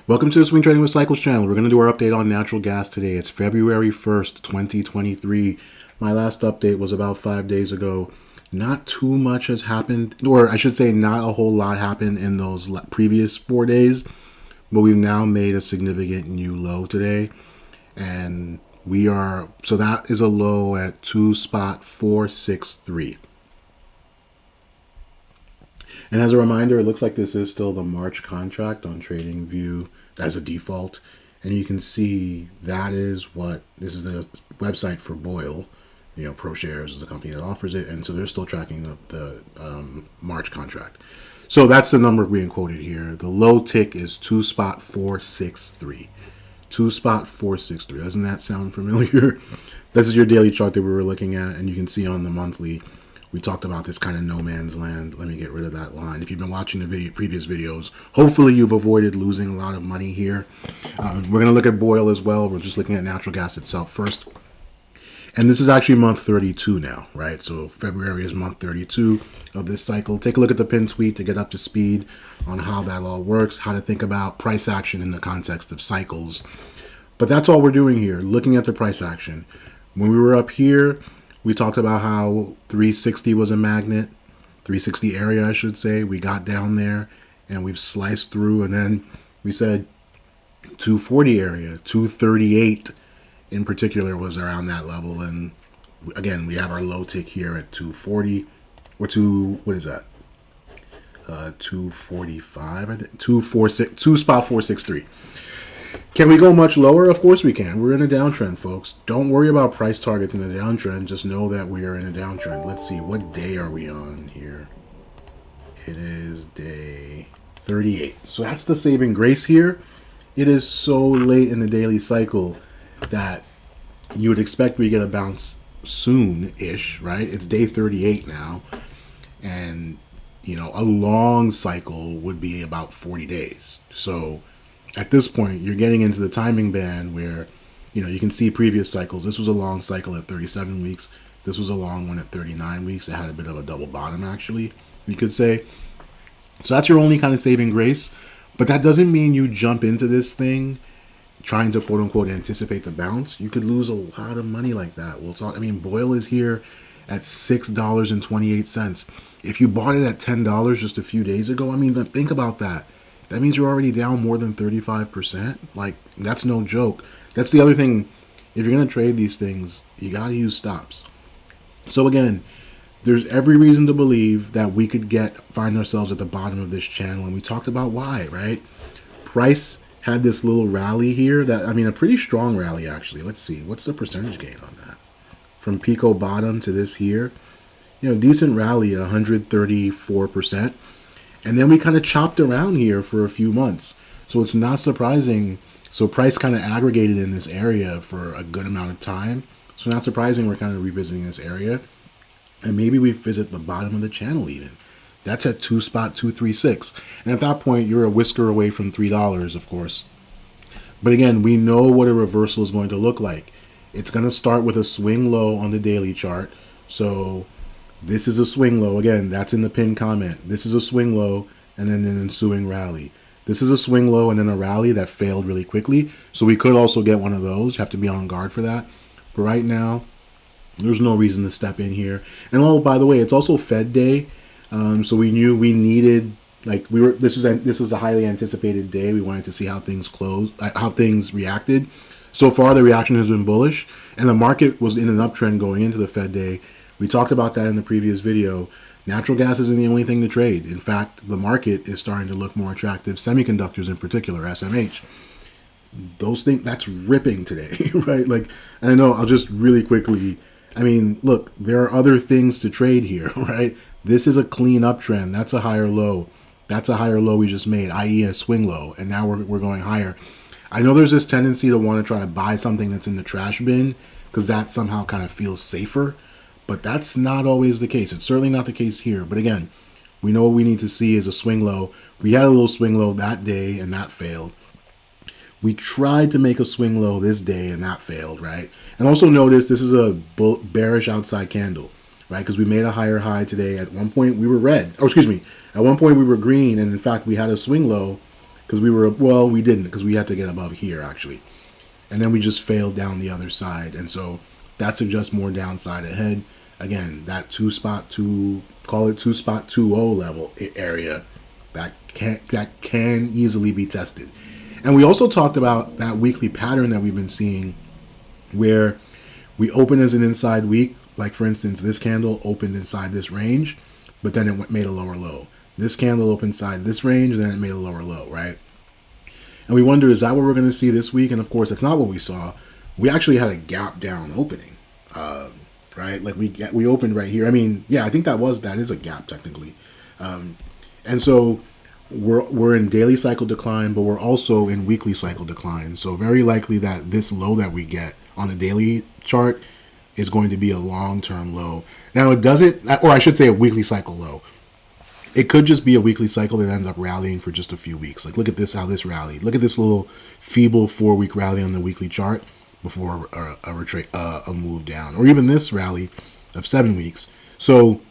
Welcome to the Swing Trading with Cycles channel. We're going to do our update on natural gas today. It's February 1st, 2023. My last update was about 5 days ago. Not too much has happened, or I should say not a whole lot happened in those previous 4 days, but we've now made a significant new low today. And so that is a low at 2.463. And as a reminder, it looks like this is still the March contract on TradingView as a default. And you can see this is the website for Boyle. ProShares is the company that offers it. And so they're still tracking the March contract. So that's the number being quoted here. The low tick is 2.463. 2.463. Doesn't that sound familiar? This is your daily chart that we were looking at. And you can see on the monthly, we talked about this kind of no man's land. Let me get rid of that line. If you've been watching the previous videos, hopefully you've avoided losing a lot of money here. We're going to look at Boyle as well. We're just looking at natural gas itself first. And this is actually month 32 now, right? So February is month 32 of this cycle. Take a look at the pin tweet to get up to speed on how that all works, how to think about price action in the context of cycles. But that's all we're doing here, looking at the price action. When we were up here, we talked about how 360 was a magnet, 360 area, I should say. We got down there and we've sliced through, and then we said 240 area, 238 in particular was around that level. And again, we have our low tick here at 240 or what is that? 245, I think, 2.463. Can we go much lower? Of course we can. We're in a downtrend, folks. Don't worry about price targets in a downtrend. Just know that we are in a downtrend. Let's see. What day are we on here? It is day 38. So that's the saving grace here. It is so late in the daily cycle that you would expect we get a bounce soon-ish, right? It's day 38 now. And, a long cycle would be about 40 days. So at this point, you're getting into the timing band where, you can see previous cycles. This was a long cycle at 37 weeks. This was a long one at 39 weeks. It had a bit of a double bottom, actually, you could say. So that's your only kind of saving grace. But that doesn't mean you jump into this thing trying to, quote unquote, anticipate the bounce. You could lose a lot of money like that. Boyle is here at $6.28. If you bought it at $10 just a few days ago, think about that. That means you're already down more than 35%. That's no joke. That's the other thing. If you're going to trade these things, you got to use stops. So again, there's every reason to believe that we could find ourselves at the bottom of this channel. And we talked about why, right? Price had this little rally here a pretty strong rally, actually. Let's see. What's the percentage gain on that? From Pico bottom to this here. Decent rally at 134%. And then we kind of chopped around here for a few months. So it's not surprising. So price kind of aggregated in this area for a good amount of time. So not surprising we're kind of revisiting this area. And maybe we visit the bottom of the channel even. That's at 2.236. And at that point, you're a whisker away from $3, of course. But again, we know what a reversal is going to look like. It's going to start with a swing low on the daily chart. So this is a swing low. Again, that's in the pinned comment. This is a swing low and then an ensuing rally. This is a swing low and then a rally that failed really quickly. So we could also get one of those. You have to be on guard for that. But right now, there's no reason to step in here. And by the way, it's also Fed day. So we knew we needed, this was a highly anticipated day. We wanted to see how things reacted. So far, the reaction has been bullish. And the market was in an uptrend going into the Fed day. We talked about that in the previous video. Natural gas isn't the only thing to trade. In fact, the market is starting to look more attractive. Semiconductors in particular, SMH. Those things, that's ripping today, right? I know, I'll just really quickly, look, there are other things to trade here, right? This is a clean uptrend. That's a higher low. That's a higher low we just made, i.e. a swing low. And now we're going higher. I know there's this tendency to want to try to buy something that's in the trash bin because that somehow kind of feels safer. But that's not always the case. It's certainly not the case here. But again, we know what we need to see is a swing low. We had a little swing low that day, and that failed. We tried to make a swing low this day, and that failed, right? And also notice this is a bearish outside candle, right? Because we made a higher high today. At one point, we were red. At one point, we were green. And in fact, we had a swing low because we didn't, because we had to get above here actually. And then we just failed down the other side. And so that suggests more downside ahead. Again, that call it 2.20 level area, that can easily be tested. And we also talked about that weekly pattern that we've been seeing where we open as an inside week. Like for instance, this candle opened inside this range, but then it made a lower low. This candle opened inside this range, and then it made a lower low, right? And we wonder, is that what we're going to see this week? And of course, that's not what we saw. We actually had a gap down opening, right? Like we opened right here. I mean, yeah, I think that is a gap technically. And so we're in daily cycle decline, but we're also in weekly cycle decline. So very likely that this low that we get on the daily chart is going to be a long-term low. Now it doesn't, or I should say a weekly cycle low. It could just be a weekly cycle that ends up rallying for just a few weeks. Like look at this, how this rallied. Look at this little feeble 4-week rally on the weekly chart before a move down, or even this rally of 7 weeks. So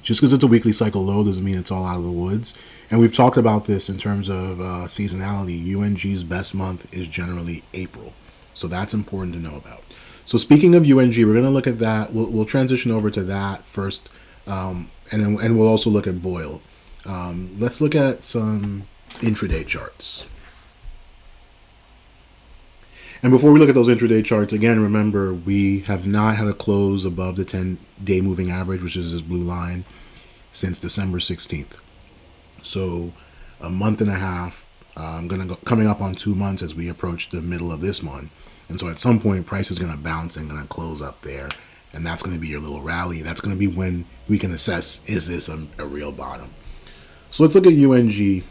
just because it's a weekly cycle low doesn't mean it's all out of the woods. And we've talked about this in terms of seasonality. UNG's best month is generally April. So that's important to know about. So speaking of UNG, we're going to look at that. We'll transition over to that first, and we'll also look at Boyle. Let's look at some intraday charts. And before we look at those intraday charts, again, remember, we have not had a close above the 10-day moving average, which is this blue line, since December 16th. So a month and a half, coming up on 2 months as we approach the middle of this month. And so at some point, price is going to bounce and going to close up there. And that's going to be your little rally. That's going to be when we can assess, is this a real bottom? So let's look at UNG.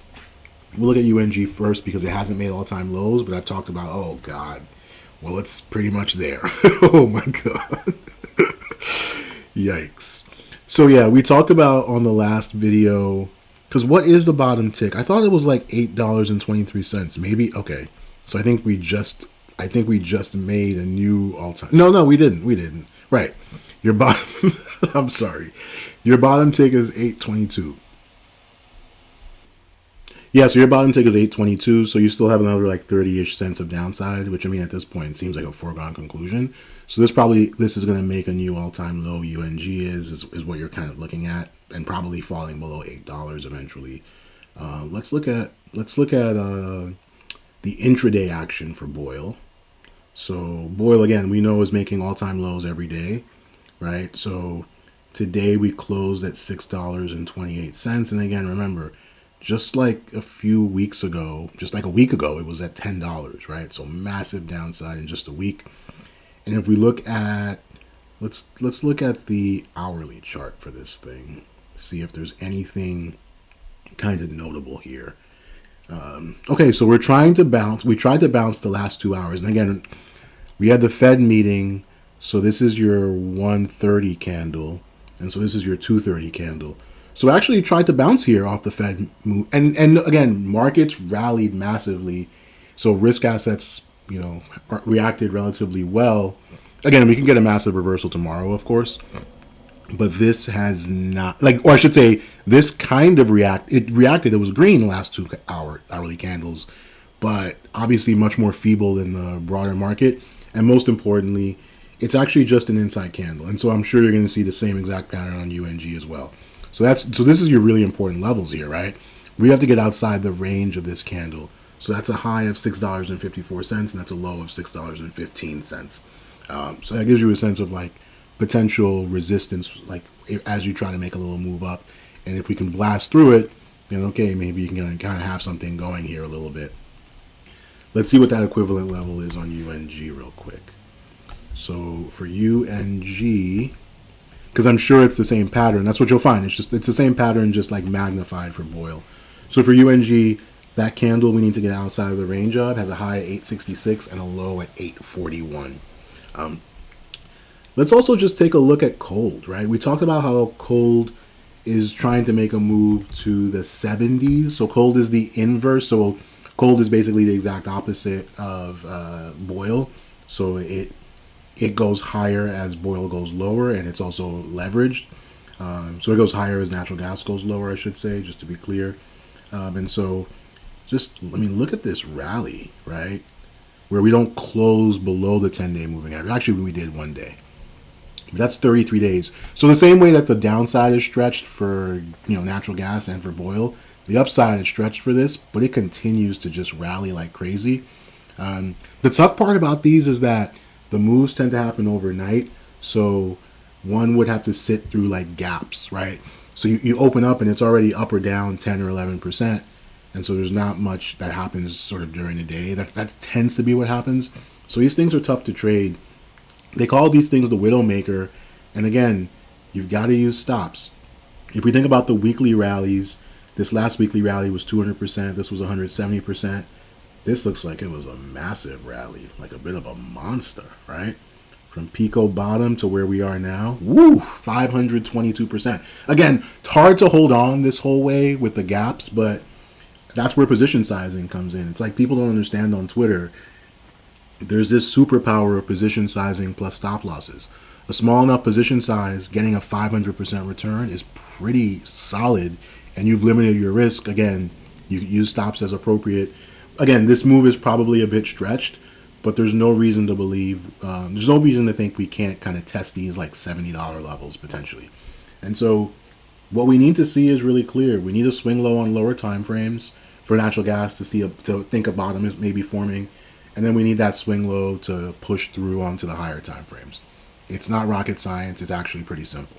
We'll look at UNG first because it hasn't made all-time lows, but I've talked about, oh, God. Well, it's pretty much there. Oh, my God. Yikes. So, yeah, we talked about on the last video, because what is the bottom tick? I thought it was like $8.23. Maybe, okay. So I think we just made a new all-time. No, we didn't. Right. Your bottom, I'm sorry. Your bottom tick is 822. Yeah, so your bottom tick is 822, so you still have another like 30-ish cents of downside, which I mean at this point seems like a foregone conclusion. So this is going to make a new all-time low. UNG is what you're kind of looking at, and probably falling below $8 eventually. Let's look at the intraday action for Boyle. So Boyle, again, we know is making all-time lows every day, right? So today we closed at $6.28, and again, remember, just like a few weeks ago, just like a week ago, it was at $10, right? So massive downside in just a week. And if we look at, let's look at the hourly chart for this thing, see if there's anything kind of notable here. Okay, so we're trying to bounce. We tried to bounce the last 2 hours. And again, we had the Fed meeting. So this is your 130 candle. And so this is your 230 candle. So I actually tried to bounce here off the Fed move. And again, markets rallied massively. So risk assets, reacted relatively well. Again, we can get a massive reversal tomorrow, of course. But this has not, or I should say, this kind of reacted. It was green the last 2 hourly candles, but obviously much more feeble than the broader market. And most importantly, it's actually just an inside candle. And so I'm sure you're going to see the same exact pattern on UNG as well. So this is your really important levels here, right? We have to get outside the range of this candle. So that's a high of $6.54, and that's a low of $6.15. So that gives you a sense of like potential resistance, like as you try to make a little move up. And if we can blast through it, then okay, maybe you can kind of have something going here a little bit. Let's see what that equivalent level is on UNG real quick. So for UNG, because I'm sure it's the same pattern. That's what you'll find. It's the same pattern, just like magnified for Boyle. So for UNG, that candle we need to get outside of the range of has a high at 866 and a low at 841. Let's also just take a look at KOLD, right? We talked about how KOLD is trying to make a move to the 70s. So KOLD is the inverse. So KOLD is basically the exact opposite of Boyle. So it goes higher as Boyle goes lower, and it's also leveraged. So it goes higher as natural gas goes lower, I should say, just to be clear. And so Just, I mean, look at this rally, right? Where we don't close below the 10-day moving average. Actually, we did one day. But that's 33 days. So the same way that the downside is stretched for, natural gas and for oil, the upside is stretched for this, but it continues to just rally like crazy. The tough part about these is that the moves tend to happen overnight. So one would have to sit through like gaps, right? So you open up and it's already up or down 10 or 11%. And so there's not much that happens sort of during the day. That tends to be what happens. So these things are tough to trade. They call these things the widowmaker. And again, you've got to use stops. If we think about the weekly rallies, this last weekly rally was 200%. This was 170%. This looks like it was a massive rally, like a bit of a monster, right? From Pico bottom to where we are now, 522%. Again, it's hard to hold on this whole way with the gaps, but that's where position sizing comes in. It's like people don't understand on Twitter. There's this superpower of position sizing plus stop losses. A small enough position size, getting a 500% return is pretty solid, and you've limited your risk. Again, you use stops as appropriate. Again, this move is probably a bit stretched, but there's no reason to believe, there's no reason to think we can't kind of test these like $70 levels potentially. And so what we need to see is really clear. We need a swing low on lower time frames for natural gas to think a bottom is maybe forming, and then we need that swing low to push through onto the higher time frames. It's not rocket science. It's actually pretty simple.